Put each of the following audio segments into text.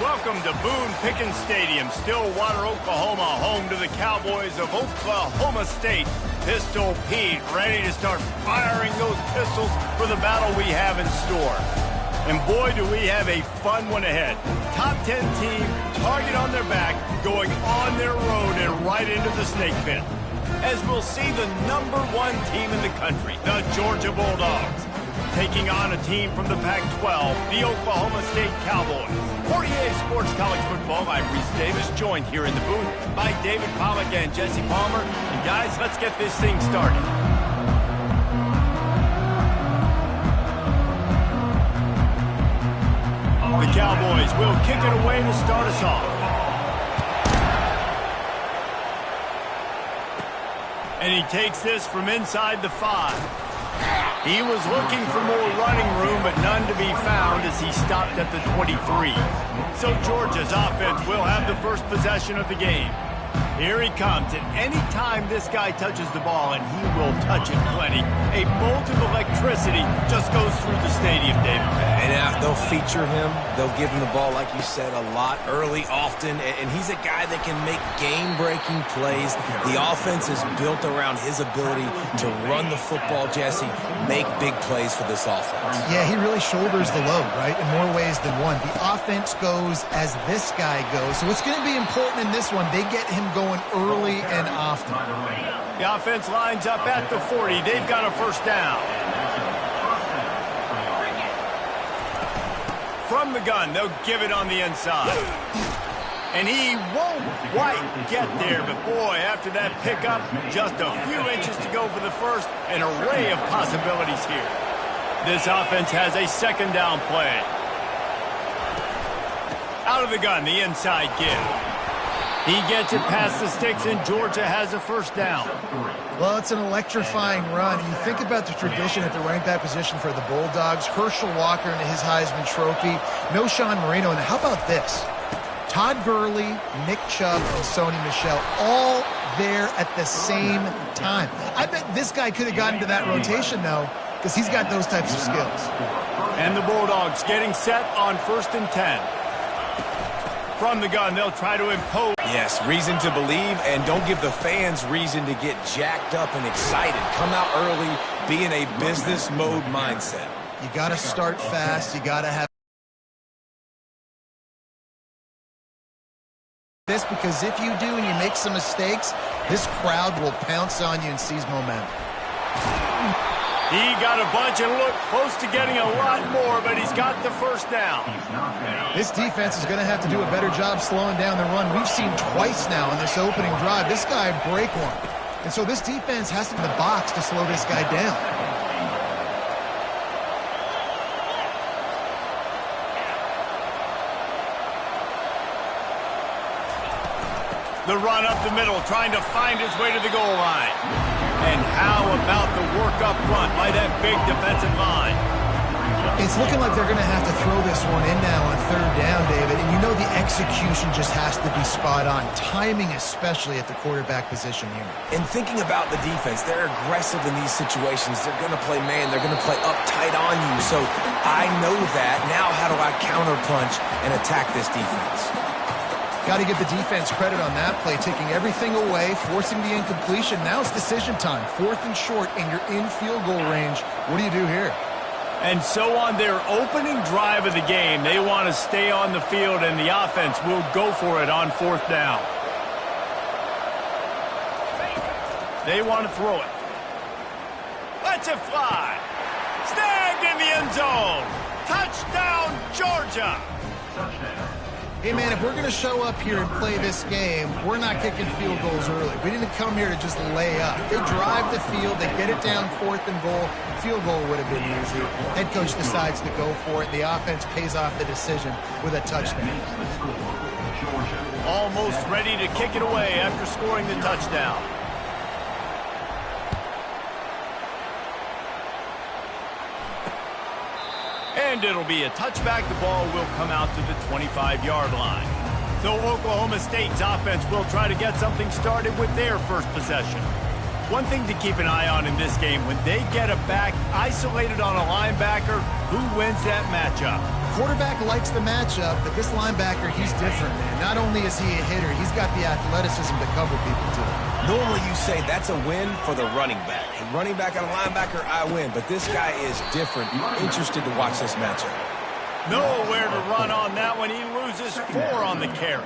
Welcome to Boone Pickens Stadium, Stillwater, Oklahoma, home to the Cowboys of Oklahoma State. Pistol Pete ready to start firing those pistols for the battle we have in store. And boy, do we have a fun one ahead. Top 10 team, target on their back, going on their road and right into the snake pit. As we'll see the #1 team in the country, the Georgia Bulldogs, taking on a team from the Pac-12, the Oklahoma State Cowboys. 48 Sports College Football, I'm Reese Davis, joined here in the booth by David Pollack and Jesse Palmer. And guys, let's get this thing started. The Cowboys will kick it away to start us off. And he takes this from inside the 5. He was looking for more running room, but none to be found as he stopped at the 23. So Georgia's offense will have the first possession of the game. Here he comes, and any time this guy touches the ball, and he will touch it plenty, a bolt of electricity just goes through the stadium, David. And they'll feature him. They'll give him the ball, like you said, a lot, early, often, and he's a guy that can make game-breaking plays. The offense is built around his ability to run the football, Jesse, make big plays for this offense. Yeah, he really shoulders the load, right, in more ways than one. The offense goes as this guy goes, so it's going to be important in this one. They get him going early and often. The offense lines up at the 40. They've got a first down. From the gun, they'll give it on the inside. And he won't quite get there, but boy, after that pickup, just a few inches to go for the first. An array of possibilities here. This offense has a second down play. Out of the gun, the inside give. He gets it past the sticks, and Georgia has a first down. Well, it's an electrifying run. You think about the tradition at the running back position for the Bulldogs. Herschel Walker and his Heisman Trophy. No Sean Marino. And how about this? Todd Gurley, Nick Chubb, and Sony Michel all there at the same time. I bet this guy could have gotten to that rotation, though, because he's got those types of skills. And the Bulldogs getting set on 1st and 10. From the gun, they'll try to impose. Yes, reason to believe, and don't give the fans reason to get jacked up and excited. Come out early, be in a business mode mindset. You got to start fast. You got to have this, because if you do and you make some mistakes, this crowd will pounce on you and seize momentum. He got a bunch and looked close to getting a lot more, but he's got the first down. This defense is going to have to do a better job slowing down the run. We've seen twice now in this opening drive. This guy break one. And so this defense has to be in the box to slow this guy down. The run up the middle, trying to find his way to the goal line. And how about the work up front by that big defensive line? It's looking like they're going to have to throw this one in now on 3rd down, David. And you know the execution just has to be spot on. Timing especially at the quarterback position here. And thinking about the defense, they're aggressive in these situations. They're going to play man. They're going to play up tight on you. So I know that. Now how do I counterpunch and attack this defense? Got to give the defense credit on that play, taking everything away, forcing the incompletion. Now it's decision time. 4th and short, and you're in field goal range. What do you do here? And so on their opening drive of the game, they want to stay on the field, and the offense will go for it on 4th down. They want to throw it. Lets it fly. Snagged in the end zone. Touchdown, Georgia. Touchdown. Hey, man, if we're going to show up here and play this game, we're not kicking field goals early. We didn't come here to just lay up. They drive the field. They get it down 4th and goal. Field goal would have been easy. Head coach decides to go for it. The offense pays off the decision with a touchdown. Almost ready to kick it away after scoring the touchdown. And it'll be a touchback. The ball will come out to the 25-yard line. So Oklahoma State's offense will try to get something started with their first possession. One thing to keep an eye on in this game, when they get a back isolated on a linebacker, who wins that matchup? quarterback likes the matchup, but this linebacker, he's different, man. Not only is he a hitter, he's got the athleticism to cover people, too. Normally you say that's a win for the running back. And running back and a linebacker, I win. But this guy is different. Interested to watch this matchup. Nowhere to run on that one. He loses 4 on the carry.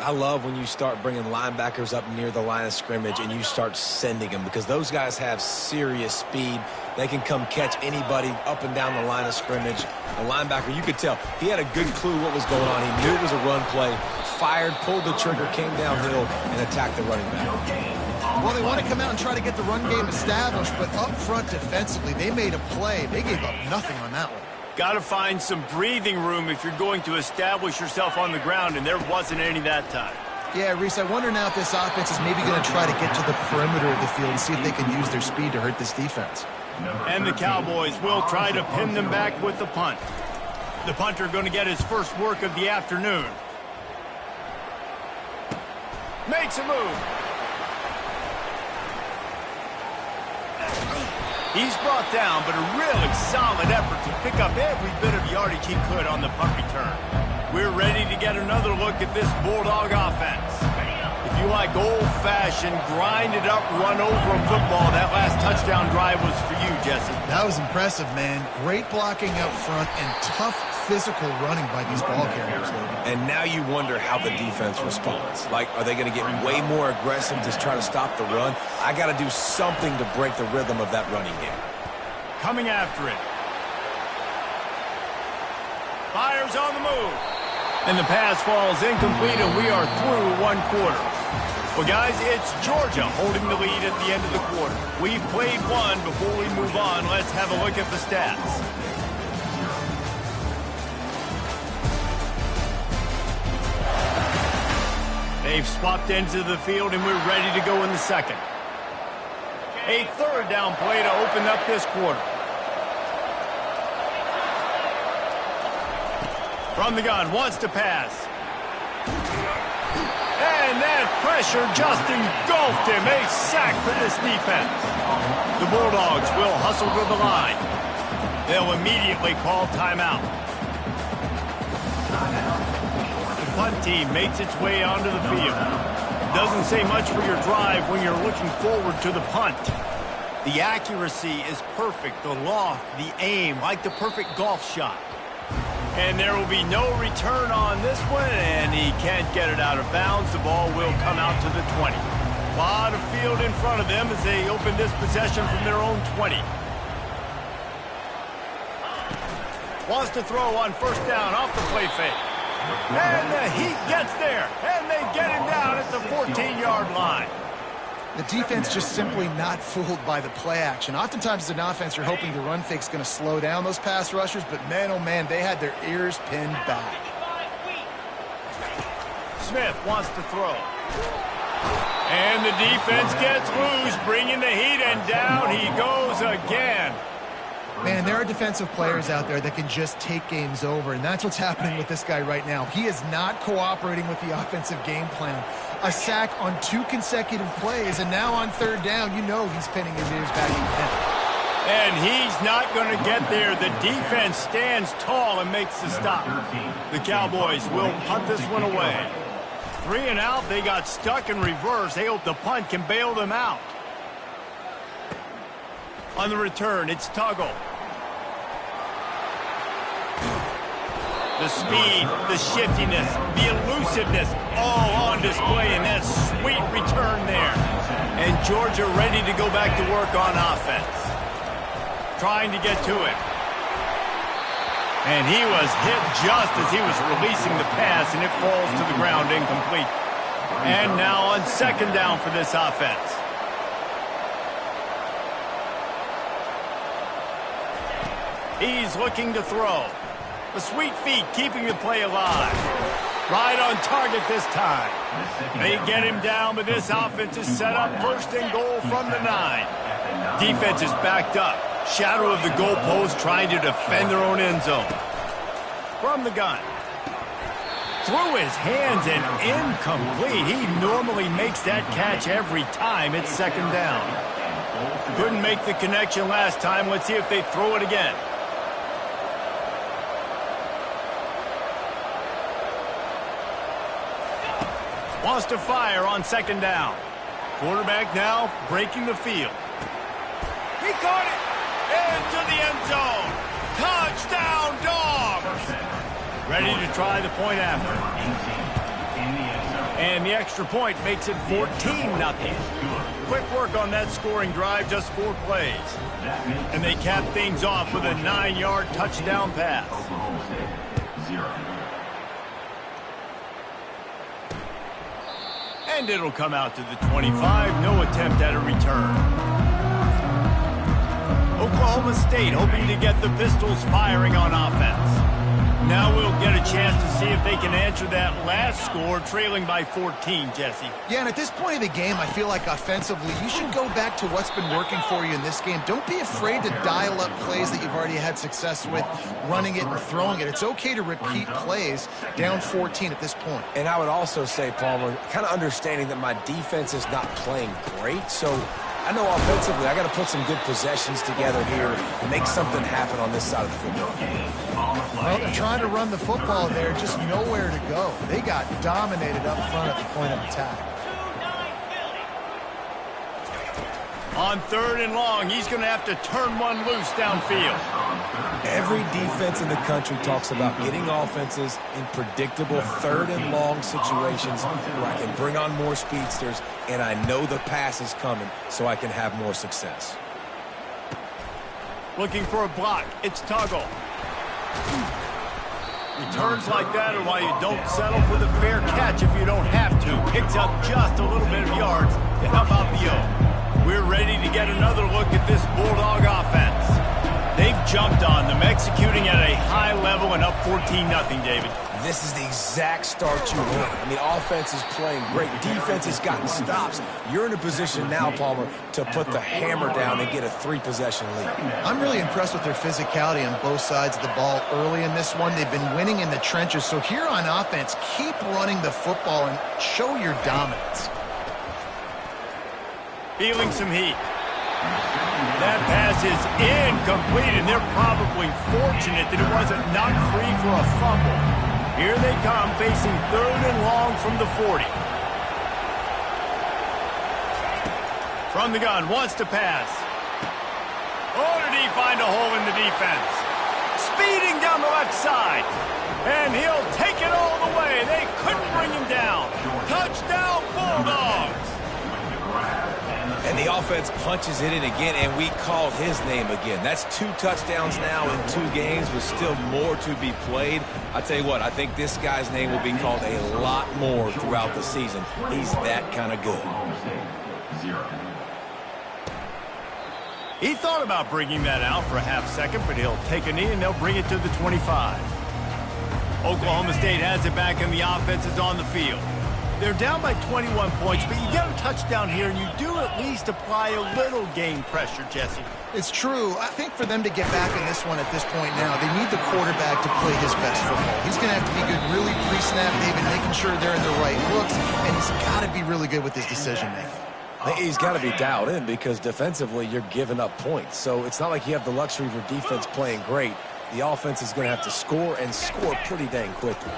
I love when you start bringing linebackers up near the line of scrimmage and you start sending them, because those guys have serious speed. They can come catch anybody up and down the line of scrimmage. A linebacker, you could tell, he had a good clue what was going on. He knew it was a run play, fired, pulled the trigger, came downhill, and attacked the running back. Well, they want to come out and try to get the run game established, but up front defensively, they made a play. They gave up nothing on that one. Got to find some breathing room if you're going to establish yourself on the ground, and there wasn't any that time. Yeah, Reese, I wonder now if this offense is maybe going to try to get to the perimeter of the field and see if they can use their speed to hurt this defense. And the Cowboys will try to pin them back with the punt. The punter going to get his first work of the afternoon. Makes a move. He's brought down, but a really solid effort to pick up every bit of yardage he could on the punt return. We're ready to get another look at this Bulldog offense. If you like old-fashioned, grinded-up, run-over football, that last touchdown drive was for you, Jesse. That was impressive, man. Great blocking up front and tough physical running by these ball carriers, Logan. And now you wonder how the defense responds. Like, are they going to get way more aggressive to try to stop the run? I got to do something to break the rhythm of that running game. Coming after it. Fires on the move. And the pass falls incomplete, and we are through 1 quarter. Well, guys, it's Georgia holding the lead at the end of the quarter. We've played one. Before we move on, let's have a look at the stats. They've swapped into the field, and we're ready to go in the second. A third down play to open up this quarter. From the gun, wants to pass. And that pressure just engulfed him. A sack for this defense. The Bulldogs will hustle to the line. They'll immediately call timeout. The punt team makes its way onto the field. Doesn't say much for your drive when you're looking forward to the punt. The accuracy is perfect. The loft, the aim, like the perfect golf shot. And there will be no return on this one, and he can't get it out of bounds. The ball will come out to the 20. A lot of field in front of them as they open this possession from their own 20. Wants to throw on first down off the play fake. And the Heat gets there, and they get him down at the 14-yard line. The defense just simply not fooled by the play action. Oftentimes as an offense, you're hoping the run fake's going to slow down those pass rushers, but man, oh man, they had their ears pinned back. Smith wants to throw. And the defense gets loose, bringing the Heat, and down he goes again. Man, there are defensive players out there that can just take games over, and that's what's happening with this guy right now. He is not cooperating with the offensive game plan. A sack on 2 consecutive plays, and now on third down, you know he's pinning his ears back again. And he's not going to get there. The defense stands tall and makes the stop. The Cowboys will punt this one away. 3 and out, they got stuck in reverse. They hope the punt can bail them out. On the return, it's Tuggle. The speed, the shiftiness, the elusiveness, all on display in that sweet return there. And Georgia ready to go back to work on offense. Trying to get to it. And he was hit just as he was releasing the pass, and it falls to the ground incomplete. And now on second down for this offense. He's looking to throw. The sweet feet keeping the play alive. Right on target this time. They get him down, but this offense is set up first and goal from the 9. Defense is backed up. Shadow of the goalpost trying to defend their own end zone. From the gun. Through his hands and incomplete. He normally makes that catch every time. It's second down. Couldn't make the connection last time. Let's see if they throw it again. Wants to fire on second down. Quarterback now breaking the field. He caught it into the end zone. Touchdown, Dogs! Ready to try the point after. And the extra point makes it 14-0. Quick work on that scoring drive, just 4 plays. And they cap things off with a 9-yard touchdown pass. And it'll come out to the 25. No attempt at a return. Oklahoma State hoping to get the Pistols firing on offense. Now we'll get a chance to see if they can answer that last score, trailing by 14, Jesse. Yeah, and at this point of the game, I feel like offensively, you should go back to what's been working for you in this game. Don't be afraid to dial up plays that you've already had success with, running it and throwing it. It's okay to repeat plays down 14 at this point. And I would also say, Palmer, kind of understanding that my defense is not playing great, so I know offensively I got to put some good possessions together here and make something happen on this side of the football. Well, they're trying to run the football there, just nowhere to go. They got dominated up front at the point of attack. On 3rd and long, he's going to have to turn one loose downfield. Every defense in the country talks about getting offenses in predictable 3rd and long situations where I can bring on more speedsters and I know the pass is coming so I can have more success. Looking for a block. It's Tuggle. Returns like that are why you don't settle for the fair catch if you don't have to. Picks up just a little bit of yards to help out the O. We're ready to get another look at this Bulldog offense. They've jumped on them, executing at a high level and up 14-0, David. This is the exact start you want. I mean, offense is playing great. Defense has gotten stops. You're in a position now, Palmer, to put the hammer down and get a 3-possession lead. I'm really impressed with their physicality on both sides of the ball early in this one. They've been winning in the trenches. So here on offense, keep running the football and show your dominance. Feeling some heat. That pass is incomplete, and they're probably fortunate that it wasn't knocked free for a fumble. Here they come, facing 3rd and long from the 40. From the gun, wants to pass. Oh, did he find a hole in the defense? Speeding down the left side. And he'll take it all the way. They couldn't bring him down. Touchdown, Bulldogs. And the offense punches it in again, and we called his name again. That's 2 touchdowns now in 2 games with still more to be played. I tell you what, I think this guy's name will be called a lot more throughout the season. He's that kind of good. He thought about bringing that out for a half second, but he'll take a knee and they'll bring it to the 25. Oklahoma State has it back and the offense is on the field. They're down by 21 points, but you get a touchdown here, and you do at least apply a little game pressure, Jesse. It's true. I think for them to get back in this one at this point now, they need the quarterback to play his best football. He's going to have to be good really pre-snap, David, making sure they're in the right looks, and he's got to be really good with his decision-making. He's got to be dialed in because defensively you're giving up points. So it's not like you have the luxury of your defense playing great. The offense is going to have to score and score pretty dang quickly.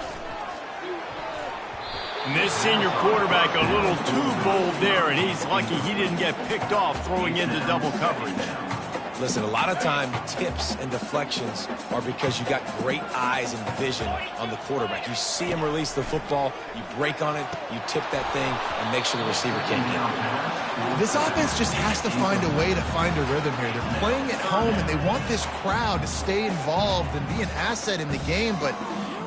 And this senior quarterback a little too bold there, and he's lucky he didn't get picked off throwing into double coverage. Listen, a lot of time tips and deflections are because you got great eyes and vision on the quarterback. You see him release the football, you break on it, you tip that thing, and make sure the receiver can't get it. This offense just has to find a way to find a rhythm here. They're playing at home, and they want this crowd to stay involved and be an asset in the game, but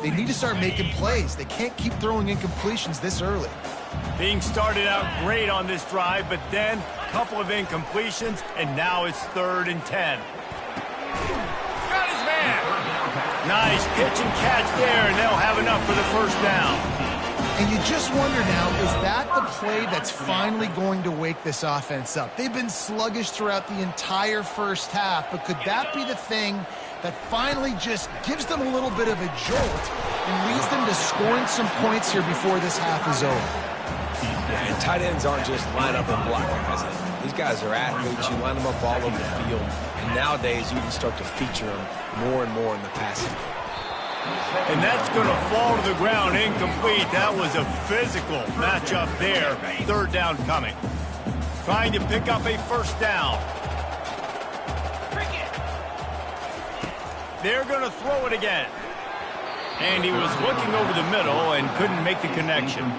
they need to start making plays. They can't keep throwing incompletions this early. Being started out great on this drive, but then a couple of incompletions, and now it's 3rd and 10. Got his man. Nice pitch and catch there, and they'll have enough for the 1st down. And you just wonder now, is that the play that's finally going to wake this offense up? They've been sluggish throughout the entire first half, but could that be the thing that finally just gives them a little bit of a jolt and leads them to scoring some points here before this half is over? Yeah, and tight ends aren't just line up and block guys. These guys are athletes. You line them up all over the field. And nowadays, you can start to feature them more and more in the passing game. And that's going to fall to the ground incomplete. That was a physical matchup there. Third down coming. Trying to pick up a first down. They're going to throw it again. And he was looking over the middle and couldn't make the connection.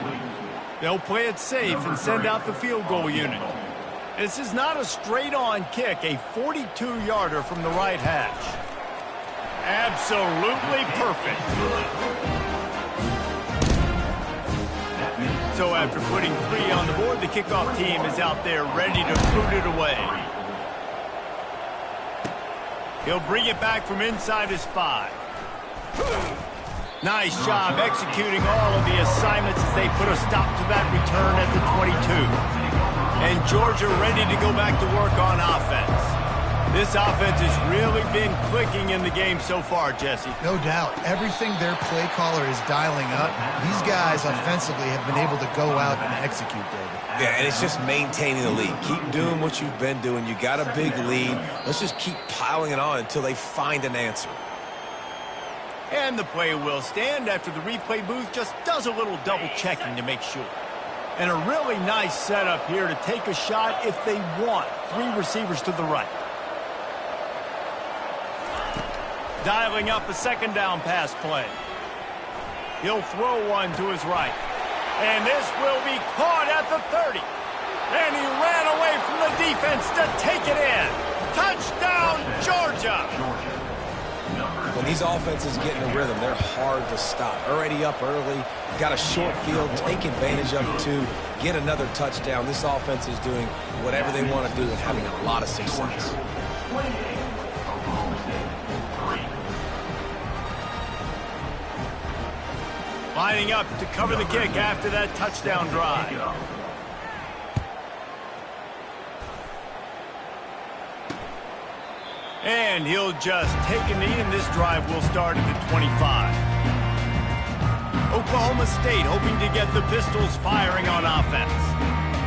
They'll play it safe and send out the field goal unit. This is not a straight-on kick, a 42-yarder from the right hash. Absolutely perfect. So after putting 3 on the board, the kickoff team is out there ready to boot it away. He'll bring it back from inside his 5. Nice job executing all of the assignments as they put a stop to that return at the 22. And Georgia ready to go back to work on offense. This offense has really been clicking in the game so far, Jesse. No doubt. Everything their play caller is dialing up, these guys offensively have been able to go out and execute, David. Yeah, and it's just maintaining the lead. Keep doing what you've been doing. You got a big lead. Let's just keep piling it on until they find an answer. And the play will stand after the replay booth just does a little double checking to make sure. And a really nice setup here to take a shot if they want. 3 receivers to the right. Dialing up a second down pass play. He'll throw one to his right. And this will be caught at the 30. And he ran away from the defense to take it in. Touchdown, Georgia! When these offenses get in a rhythm, they're hard to stop. Already up early, got a short field, take advantage of it too, get another touchdown. This offense is doing whatever they want to do and having a lot of success. Lining up to cover the kick after that touchdown drive. And he'll just take a knee, and this drive will start at the 25. Oklahoma State hoping to get the Pistols firing on offense.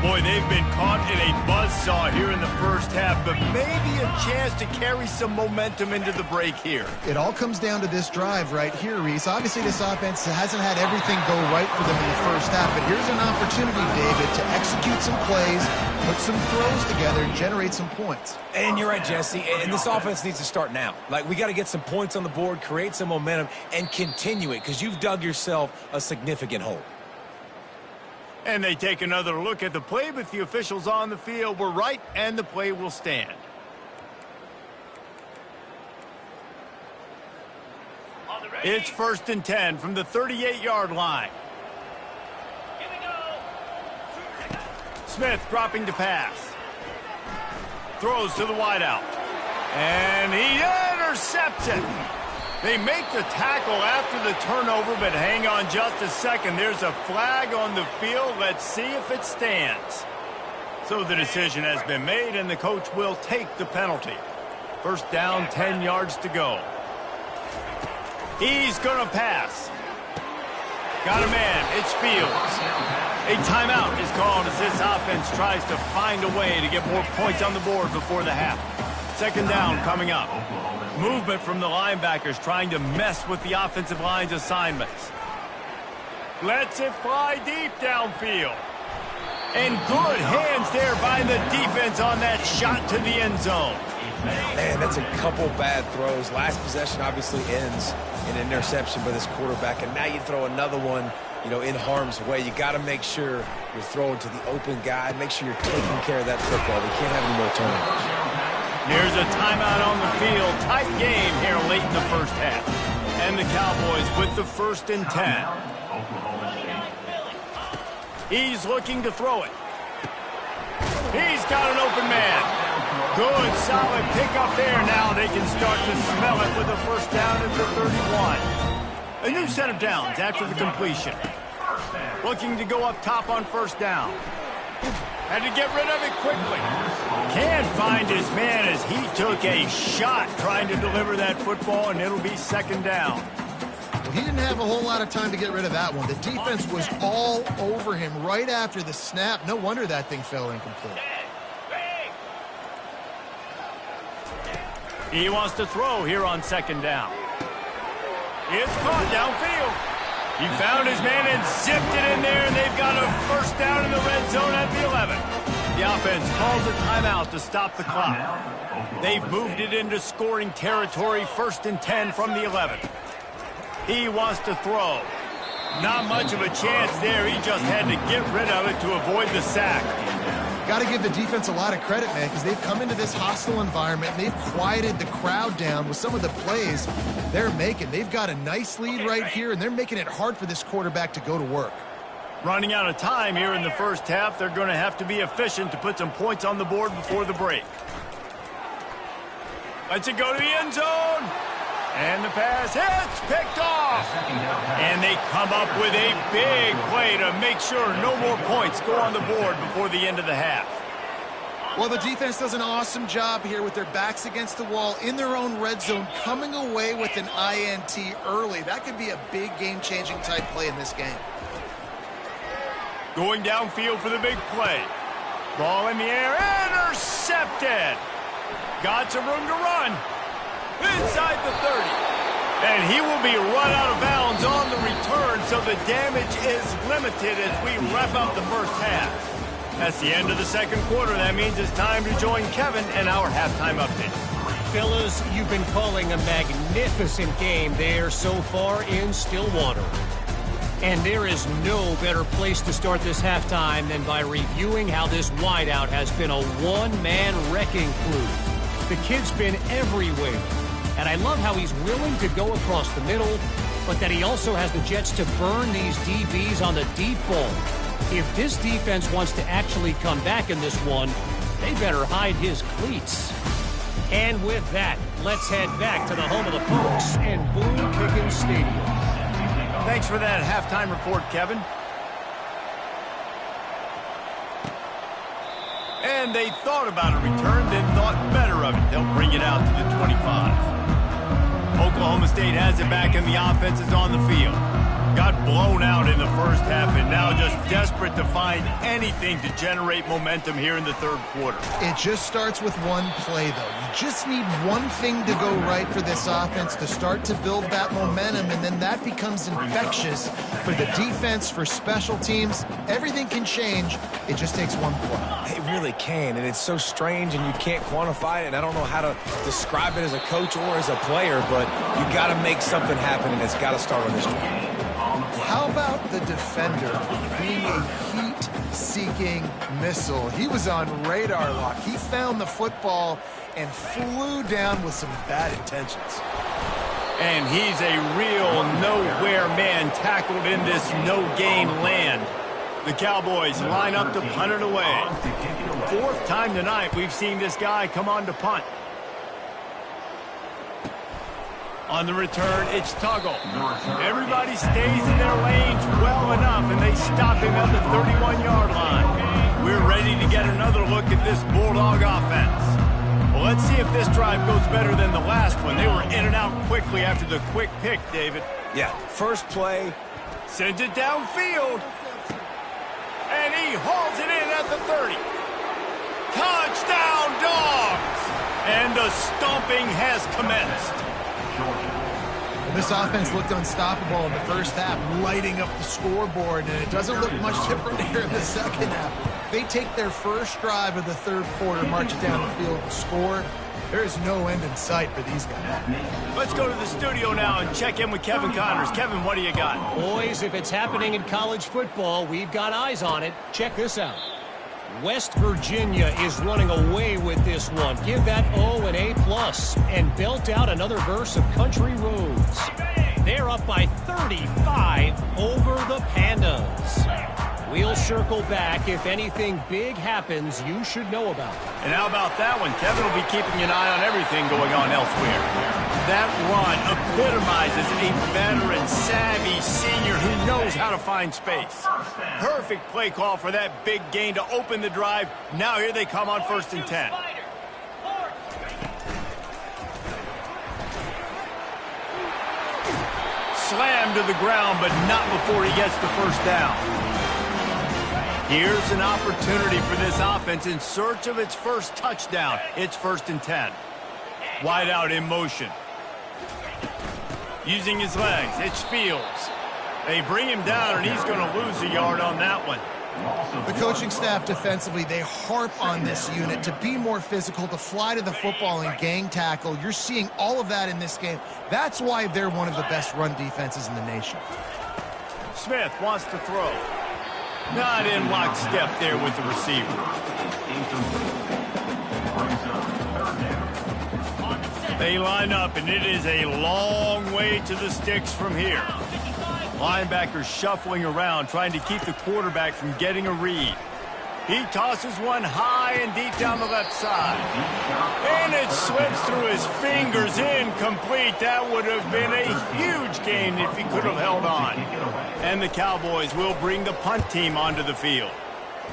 Boy, they've been caught in a buzzsaw here in the first half, but maybe a chance to carry some momentum into the break here. It all comes down to this drive right here, Reese. Obviously, this offense hasn't had everything go right for them in the first half, but here's an opportunity, David, to execute some plays, put some throws together, and generate some points. And you're right, Jesse, and this offense needs to start now. Like, we got to get some points on the board, create some momentum, and continue it, because you've dug yourself a significant hole. And they take another look at the play, but the officials on the field were right, and the play will stand. It's 1st and 10 from the 38-yard line. Smith dropping to pass. Throws to the wideout. And he intercepts it. They make the tackle after the turnover, but hang on just a second. There's a flag on the field. Let's see if it stands. So the decision has been made, and the coach will take the penalty. First down, 10 yards to go. He's going to pass. Got a man. It's Fields. A timeout is called as this offense tries to find a way to get more points on the board before the half. Second down coming up. Movement from the linebackers trying to mess with the offensive line's assignments. Lets it fly deep downfield. And good hands there by the defense on that shot to the end zone. Man, that's a couple bad throws. Last possession obviously ends in an interception by this quarterback, and now you throw another one, you know, in harm's way. You got to make sure you're throwing to the open guy. Make sure you're taking care of that football. We can't have any more turnovers. Here's a timeout on the field. Tight game here late in the first half. And the Cowboys with the 1st and 10. He's looking to throw it. He's got an open man. Good, solid pickup there. Now they can start to smell it with a first down at the 31. A new set of downs after the completion. Looking to go up top on first down. Had to get rid of it quickly. Can't find his man as he took a shot trying to deliver that football, and it'll be second down. Well, he didn't have a whole lot of time to get rid of that one. The defense was all over him right after the snap. No wonder that thing fell incomplete. He wants to throw here on second down. It's caught downfield. He found his man and zipped it in there, and they've got a first down in the red zone at the 11. The offense calls a timeout to stop the clock. They've moved it into scoring territory, 1st and 10 from the 11. He wants to throw. Not much of a chance there. He just had to get rid of it to avoid the sack. Got to give the defense a lot of credit, man, because they've come into this hostile environment and they've quieted the crowd down with some of the plays they're making. They've got a nice lead right here, and they're making it hard for this quarterback to go to work. Running out of time here in the first half, they're going to have to be efficient to put some points on the board before the break. Lets it go to the end zone. And the pass hits, picked off. And they come up with a big play to make sure no more points go on the board before the end of the half. Well, the defense does an awesome job here with their backs against the wall in their own red zone, coming away with an INT early. That could be a big game-changing type play in this game. Going downfield for the big play. Ball in the air, intercepted. Got some room to run. Inside the 30. And he will be run out of bounds on the return, so the damage is limited as we wrap up the first half. That's the end of the second quarter. That means it's time to join Kevin and our halftime update. Fellas, you've been calling a magnificent game there so far in Stillwater. And there is no better place to start this halftime than by reviewing how this wideout has been a one-man wrecking crew. The kid's been everywhere. And I love how he's willing to go across the middle, but that he also has the jets to burn these DBs on the deep ball. If this defense wants to actually come back in this one, they better hide his cleats. And with that, let's head back to the home of the Pokes and Boone Pickens Stadium. Thanks for that halftime report, Kevin. And they thought about a return, then thought better of it. They'll bring it out to the 25. Oklahoma State has it back, and the offense is on the field. Got blown out in the first half, and now just desperate to find anything to generate momentum here in the third quarter. It just starts with one play, though. You just need one thing to go right for this offense to start to build that momentum, and then that becomes infectious for the defense, for special teams. Everything can change. It just takes one play. It really can, and it's so strange, and you can't quantify it, and I don't know how to describe it as a coach or as a player, but you got to make something happen, and it's got to start on this drive. How about the defender being a heat-seeking missile? He was on radar lock. He found the football and flew down with some bad intentions. And he's a real nowhere man tackled in this no-gain land. The Cowboys line up to punt it away. Fourth time tonight we've seen this guy come on to punt. On the return, it's Tuggle. Everybody stays in their lanes well enough, and they stop him at the 31-yard line. We're ready to get another look at this Bulldog offense. Well, let's see if this drive goes better than the last one. They were in and out quickly after the quick pick, David. Yeah, first play. Sends it downfield. And he hauls it in at the 30. Touchdown, Dogs! And the stomping has commenced. This offense looked unstoppable in the first half, lighting up the scoreboard, and it doesn't look much different here in the second half. They take their first drive of the third quarter, march it down the field, and score. There is no end in sight for these guys. Let's go to the studio now and check in with Kevin Connors. Kevin, what do you got? Boys, if it's happening in college football, we've got eyes on it. Check this out. West Virginia is running away with this one. Give that O an A+, and belt out another verse of Country Roads. They're up by 35 over the Pandas. We'll circle back if anything big happens you should know about. And how about that one? Kevin will be keeping an eye on everything going on elsewhere. That run epitomizes a veteran, savvy senior who knows how to find space. Perfect play call for that big gain to open the drive. Now here they come on 1st and 10. Slammed to the ground, but not before he gets the first down. Here's an opportunity for this offense in search of its first touchdown. It's 1st and 10. Wide out in motion. Using his legs, it's Fields. They bring him down, and he's going to lose a yard on that one. The coaching staff defensively, they harp on this unit to be more physical, to fly to the football and gang tackle. You're seeing all of that in this game. That's why they're one of the best run defenses in the nation. Smith wants to throw. Not in lockstep there with the receiver. They line up, and it is a long way to the sticks from here. Linebackers shuffling around, trying to keep the quarterback from getting a read. He tosses one high and deep down the left side. And it slips through his fingers, incomplete. That would have been a huge gain if he could have held on. And the Cowboys will bring the punt team onto the field.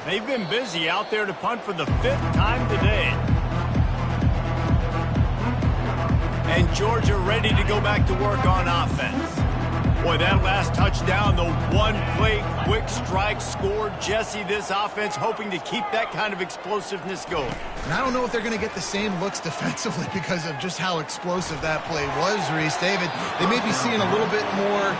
They've been busy out there to punt for the 5th time today. And Georgia ready to go back to work on offense. Boy, that last touchdown, the one-play quick strike scored. Jesse, this offense hoping to keep that kind of explosiveness going. And I don't know if they're going to get the same looks defensively because of just how explosive that play was, Reese. David, they may be seeing a little bit more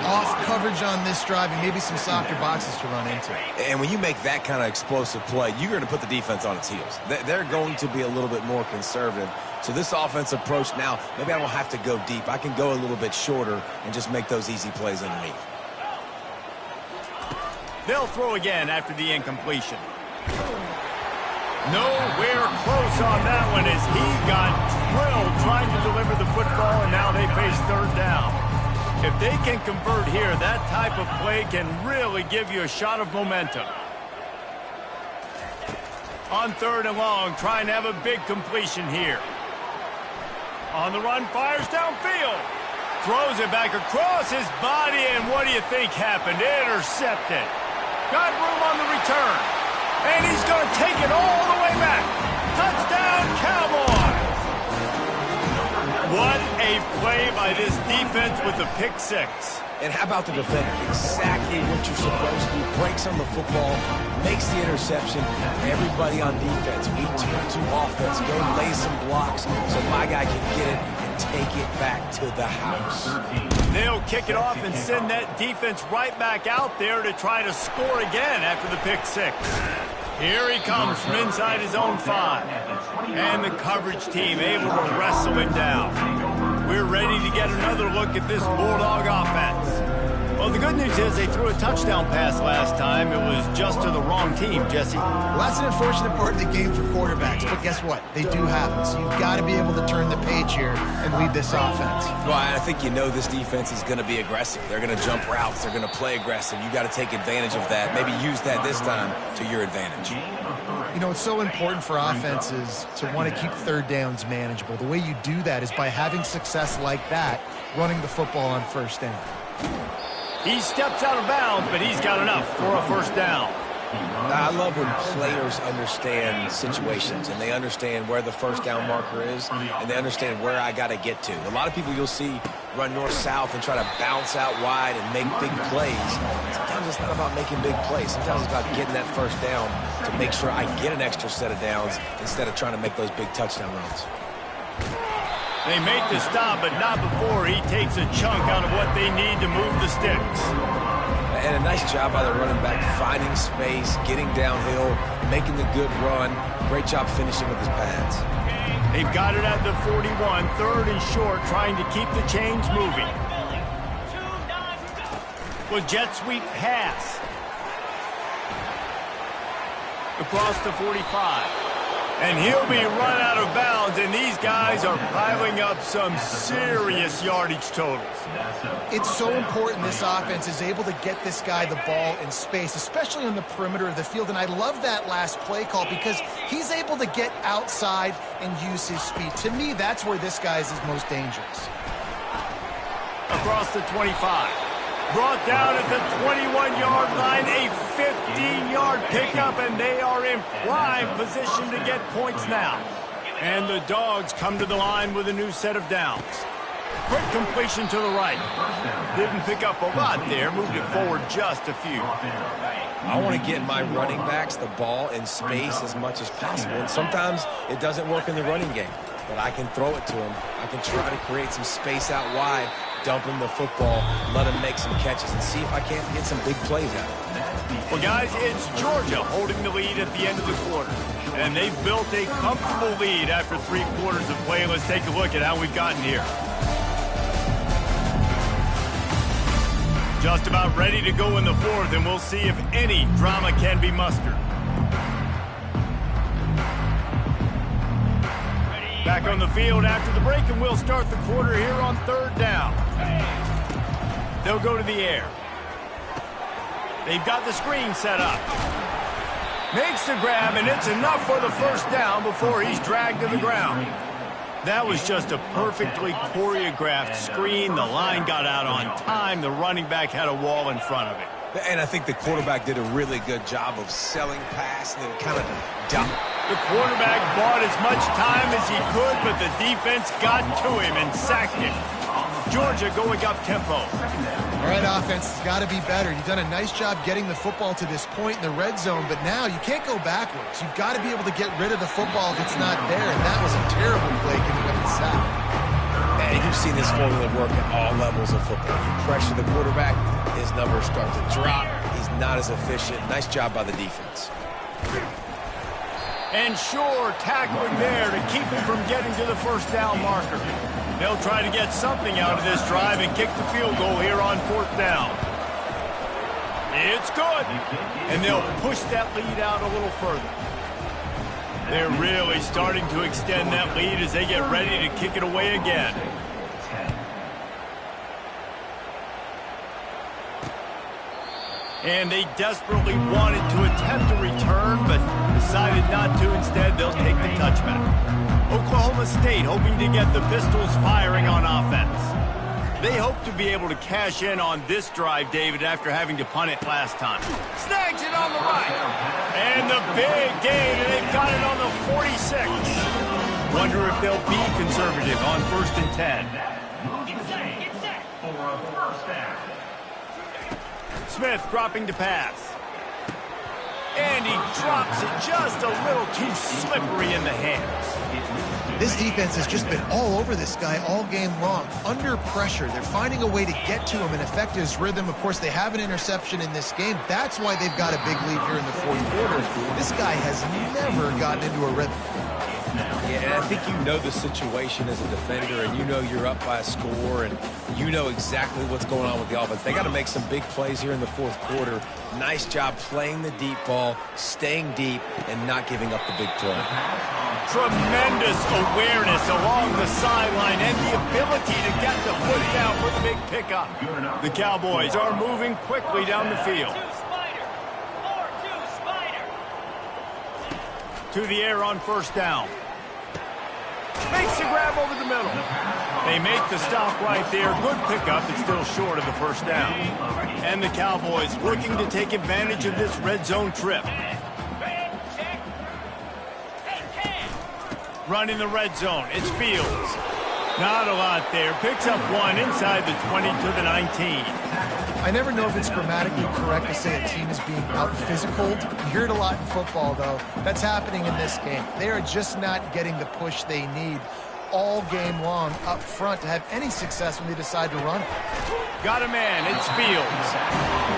off coverage on this drive and maybe some softer boxes to run into. And when you make that kind of explosive play, you're going to put the defense on its heels. They're going to be a little bit more conservative. So this offensive approach now, maybe I don't have to go deep. I can go a little bit shorter and just make those easy plays underneath. They'll throw again after the incompletion. Nowhere close on that one as he got drilled trying to deliver the football, and now they face 3rd down. If they can convert here, that type of play can really give you a shot of momentum. On 3rd and long, trying to have a big completion here. On the run, fires downfield. Throws it back across his body, and what do you think happened? Intercepted. Got room on the return. And he's going to take it all the way back. Touchdown, Cowboys! What a play by this defense with the pick 6. And how about the defender? Exactly what you're supposed to do. Breaks on the football, makes the interception. Everybody on defense, we turn to offense. Go lay some blocks so my guy can get it and take it back to the house. They'll kick it off and send that defense right back out there to try to score again after the pick 6. Here he comes from inside his own 5. And the coverage team able to wrestle it down. We're ready to get another look at this Bulldog offense. Well, the good news is they threw a touchdown pass last time. It was just to the wrong team, Jesse. Well, that's an unfortunate part of the game for quarterbacks, but guess what? They do happen, so you've got to be able to turn the page here and lead this offense. Well, I think you know this defense is going to be aggressive. They're going to jump routes. They're going to play aggressive. You got to take advantage of that. Maybe use that this time to your advantage. You know, it's so important for offenses to want to keep 3rd downs manageable. The way you do that is by having success like that, running the football on 1st down. He steps out of bounds, but he's got enough for a 1st down. I love when players understand situations and they understand where the 1st down marker is and they understand where I got to get to. A lot of people you'll see run north-south and try to bounce out wide and make big plays. Sometimes it's not about making big plays. Sometimes it's about getting that 1st down to make sure I get an extra set of downs instead of trying to make those big touchdown runs. They make the stop, but not before he takes a chunk out of what they need to move the sticks. And a nice job by the running back, finding space, getting downhill, making the good run. Great job finishing with his pads. They've got it at the 41, 3rd and short, trying to keep the chains moving. With jet sweep pass. Across the 45. And he'll be run out of bounds, and these guys are piling up some serious yardage totals. It's so important this offense is able to get this guy the ball in space, especially on the perimeter of the field. And I love that last play call because he's able to get outside and use his speed. To me, that's where this guy is most dangerous. Across the 25. Brought down at the 21-yard line, a 15-yard pickup, and they are in prime position to get points now. And the Dogs come to the line with a new set of downs. Quick completion to the right. Didn't pick up a lot there, moved it forward just a few. I want to get my running backs the ball in space as much as possible. And sometimes it doesn't work in the running game, but I can throw it to them. I can try to create some space out wide dump him the football, let him make some catches, and see if I can't get some big plays out of him. Well, guys, it's Georgia holding the lead at the end of the quarter. And they've built a comfortable lead after 3 quarters of play. Let's take a look at how we've gotten here. Just about ready to go in the 4th, and we'll see if any drama can be mustered. Back on the field after the break, and we'll start the quarter here on 3rd down. They'll go to the air. They've got the screen set up. Makes the grab, and it's enough for the 1st down before he's dragged to the ground. That was just a perfectly choreographed screen. The line got out on time. The running back had a wall in front of it. And I think the quarterback did a really good job of selling pass and then kind of dumped. The quarterback bought as much time as he could, but the defense got to him and sacked him. Georgia going up tempo. All right, offense has got to be better. You've done a nice job getting the football to this point in the red zone, but now you can't go backwards. You've got to be able to get rid of the football if it's not there, and that was a terrible play getting up the sack. And you've seen this formula work at all levels of football. You pressure the quarterback, his numbers start to drop. He's not as efficient. Nice job by the defense. And sure, tackling there to keep him from getting to the 1st down marker. They'll try to get something out of this drive and kick the field goal here on 4th down. It's good. And they'll push that lead out a little further. They're really starting to extend that lead as they get ready to kick it away again. And they desperately wanted to attempt a return, but decided not to. Instead, they'll take the touchback. Oklahoma State hoping to get the Pistols firing on offense. They hope to be able to cash in on this drive, David, after having to punt it last time. Snags it on the right. And the big gain, and they've got it on the 46. Wonder if they'll be conservative on 1st and 10. Get set for a 1st down. Smith dropping to pass. And he drops it just a little too slippery in the hands. This defense has just been all over this guy all game long. Under pressure, they're finding a way to get to him and affect his rhythm. Of course, they have an interception in this game. That's why they've got a big lead here in the 4th quarter. This guy has never gotten into a rhythm. Yeah, and I think you know the situation as a defender, and you know you're up by a score, and you know exactly what's going on with the offense. They got to make some big plays here in the 4th quarter. Nice job playing the deep ball, staying deep, and not giving up the big play. Tremendous awareness along the sideline and the ability to get the foot down for the big pickup. The Cowboys are moving quickly down the field. To the air on 1st down. Makes the grab over the middle. They make the stop right there. Good pickup. It's still short of the 1st down. And the Cowboys looking to take advantage of this red zone trip. Running the red zone. It's Fields. Not a lot there. Picks up 1 inside the 20 to the 19. I never know if it's grammatically correct to say a team is being out-physicaled. You hear it a lot in football, though. That's happening in this game. They are just not getting the push they need all game long up front to have any success when they decide to run it. Got a man. It's Fields.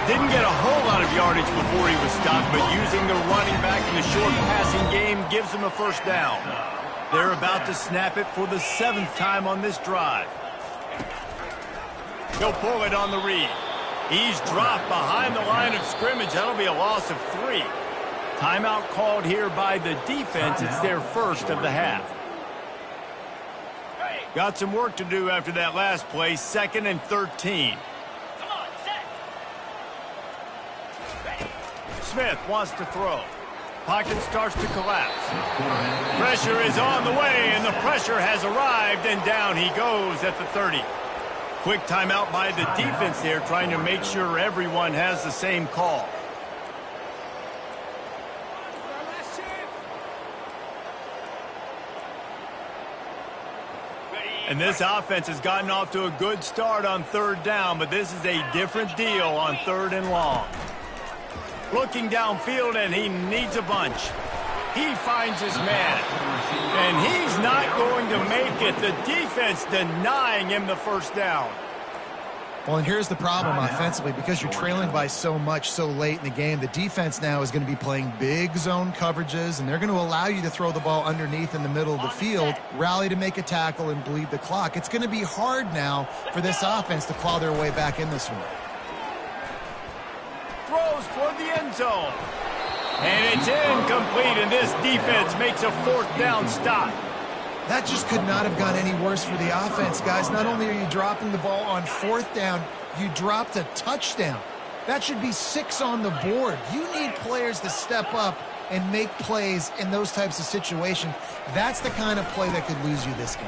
Didn't get a whole lot of yardage before he was stopped, but using the running back in the short passing game gives him a 1st down. They're about to snap it for the 7th time on this drive. He'll pull it on the read. He's dropped behind the line of scrimmage. That'll be a loss of 3. Timeout called here by the defense. It's their 1st of the half. Got some work to do after that last play. 2nd and 13. Smith wants to throw. Pocket starts to collapse. Pressure is on the way, and the pressure has arrived, and down he goes at the 30. Quick timeout by the defense there, trying to make sure everyone has the same call. And this offense has gotten off to a good start on 3rd down, but this is a different deal on 3rd and long. Looking downfield, and he needs a bunch. He finds his man, and he's not going to make it. The defense denying him the 1st down. Well, and here's the problem offensively. Because you're trailing by so much so late in the game, the defense now is going to be playing big zone coverages, and they're going to allow you to throw the ball underneath in the middle of the field, rally to make a tackle, and bleed the clock. It's going to be hard now for this offense to claw their way back in this one. Throws toward the end zone. And it's incomplete, and this defense makes a 4th down stop. That just could not have gone any worse for the offense, guys. Not only are you dropping the ball on 4th down, you dropped a touchdown. That should be 6 on the board. You need players to step up and make plays in those types of situations. That's the kind of play that could lose you this game.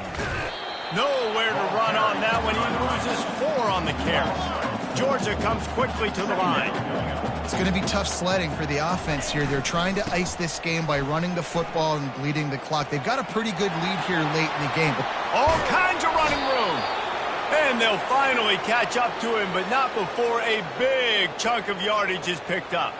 Nowhere to run on that one. He loses 4 on the carry. Georgia comes quickly to the line. It's going to be tough sledding for the offense here. They're trying to ice this game by running the football and bleeding the clock. They've got a pretty good lead here late in the game. But all kinds of running room. And they'll finally catch up to him, but not before a big chunk of yardage is picked up.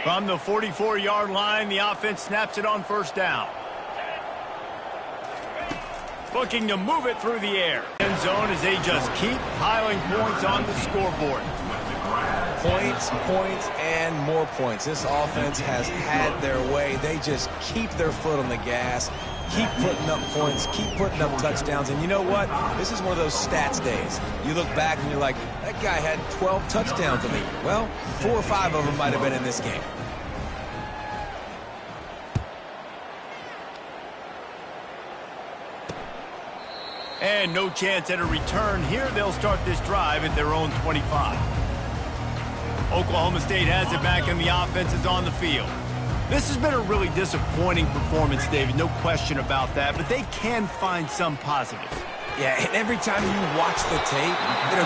From the 44-yard line, the offense snaps it on 1st down. Looking to move it through the air. End zone as they just keep piling points on the scoreboard. Points, points, and more points. This offense has had their way. They just keep their foot on the gas, keep putting up points, keep putting up touchdowns. And you know what? This is one of those stats days. You look back and you're like, that guy had 12 touchdowns in the year. Well, 4 or 5 of them might have been in this game. And no chance at a return here. They'll start this drive at their own 25. Oklahoma State has it back, and the offense is on the field. This has been a really disappointing performance, David, no question about that, but they can find some positives. Yeah, and every time you watch the tape,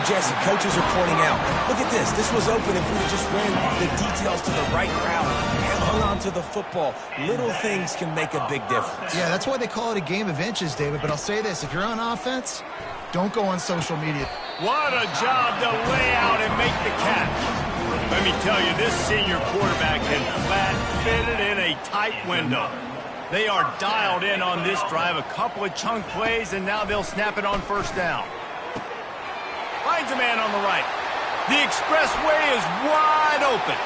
Jesse, coaches are pointing out, look at this. This was open if we just ran the details to the right route and hung on to the football. Little things can make a big difference. Yeah, that's why they call it a game of inches, David. But I'll say this, if you're on offense, don't go on social media. What a job to lay out and make the catch. Let me tell you, this senior quarterback can flat fit it in a tight window. They are dialed in on this drive, a couple of chunk plays, and now they'll snap it on 1st down. Finds a man on the right. The expressway is wide open.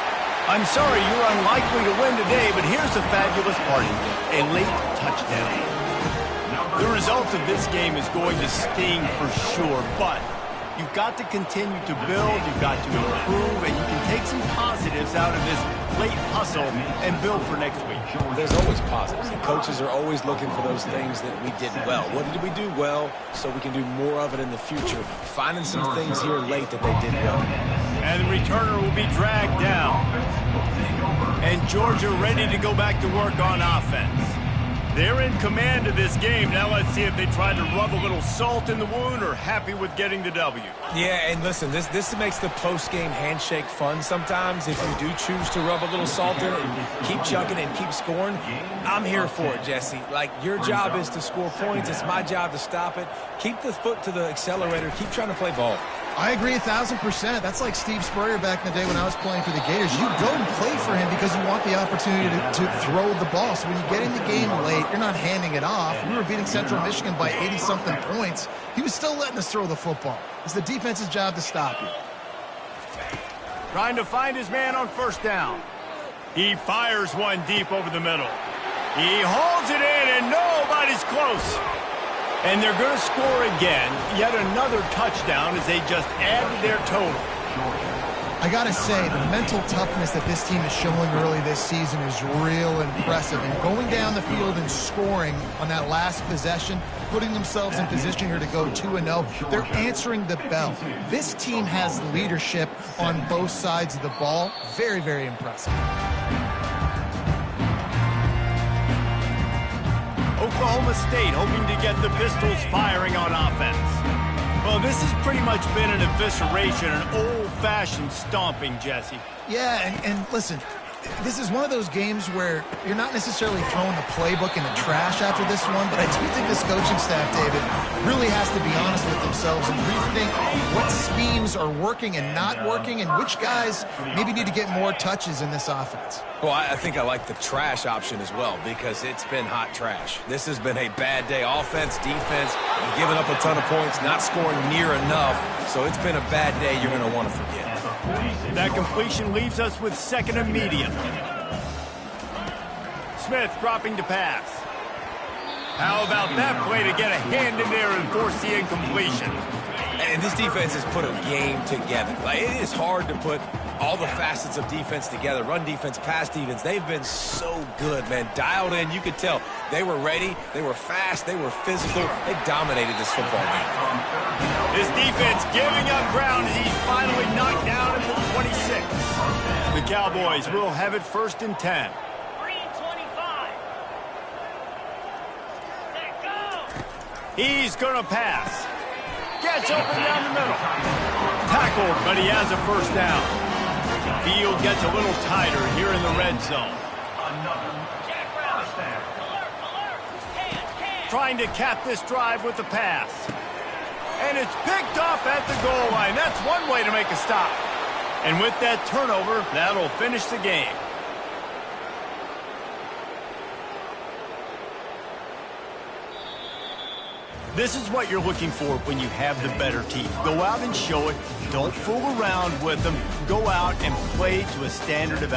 I'm sorry you're unlikely to win today, but here's the fabulous part. A late touchdown. The result of this game is going to sting for sure, but you've got to continue to build, you've got to improve, and you can take some positives out of this late hustle and build for next week. There's always positives. The coaches are always looking for those things that we did well. What did we do well so we can do more of it in the future? Finding some things here late that they did well. And the returner will be dragged down. And Georgia ready to go back to work on offense. They're in command of this game. Now let's see if they try to rub a little salt in the wound or happy with getting the W. Yeah, and listen, this makes the post-game handshake fun sometimes. If you do choose to rub a little salt in it and keep chucking and keep scoring, I'm here for it, Jesse. Like, your job is to score points. It's my job to stop it. Keep the foot to the accelerator. Keep trying to play ball. I agree 1,000%. That's like Steve Spurrier back in the day when I was playing for the Gators. You go and play for him because you want the opportunity to throw the ball. So when you get in the game late, you're not handing it off. We were beating Central Michigan by 80-something points. He was still letting us throw the football. It's the defense's job to stop you. Trying to find his man on 1st down. He fires one deep over the middle. He holds it in, and nobody's close. And they're going to score again, yet another touchdown as they just add to their total. I got to say, the mental toughness that this team is showing early this season is real impressive. And going down the field and scoring on that last possession, putting themselves in position here to go 2-0, they're answering the bell. This team has leadership on both sides of the ball. Very, very impressive. Oklahoma State hoping to get the Pistols firing on offense. Well, this has pretty much been an evisceration, an old-fashioned stomping, Jesse. Yeah, and listen, this is one of those games where you're not necessarily throwing the playbook in the trash after this one, but I do think this coaching staff, David, really has to be honest with themselves and rethink what schemes are working and not working and which guys maybe need to get more touches in this offense. Well, I think I like the trash option as well because it's been hot trash. This has been a bad day. Offense, defense, giving up a ton of points, not scoring near enough. So it's been a bad day you're going to want to forget. That completion leaves us with second and medium. Smith dropping to pass. How about that play to get a hand in there and force the incompletion? And this defense has put a game together. Like, it is hard to put all the facets of defense together. Run defense, pass defense. They've been so good, man. Dialed in. You could tell they were ready. They were fast. They were physical. They dominated this football game. His defense giving up ground as he's finally knocked down at the 26. The Cowboys will have it 1st and 10. He's going to pass. Gets open down the middle. Tackled, but he has a first down. Field gets a little tighter here in the red zone. Trying to cap this drive with the pass. And it's picked off at the goal line. That's one way to make a stop. And with that turnover, that'll finish the game. This is what you're looking for when you have the better team. Go out and show it. Don't fool around with them. Go out and play to a standard of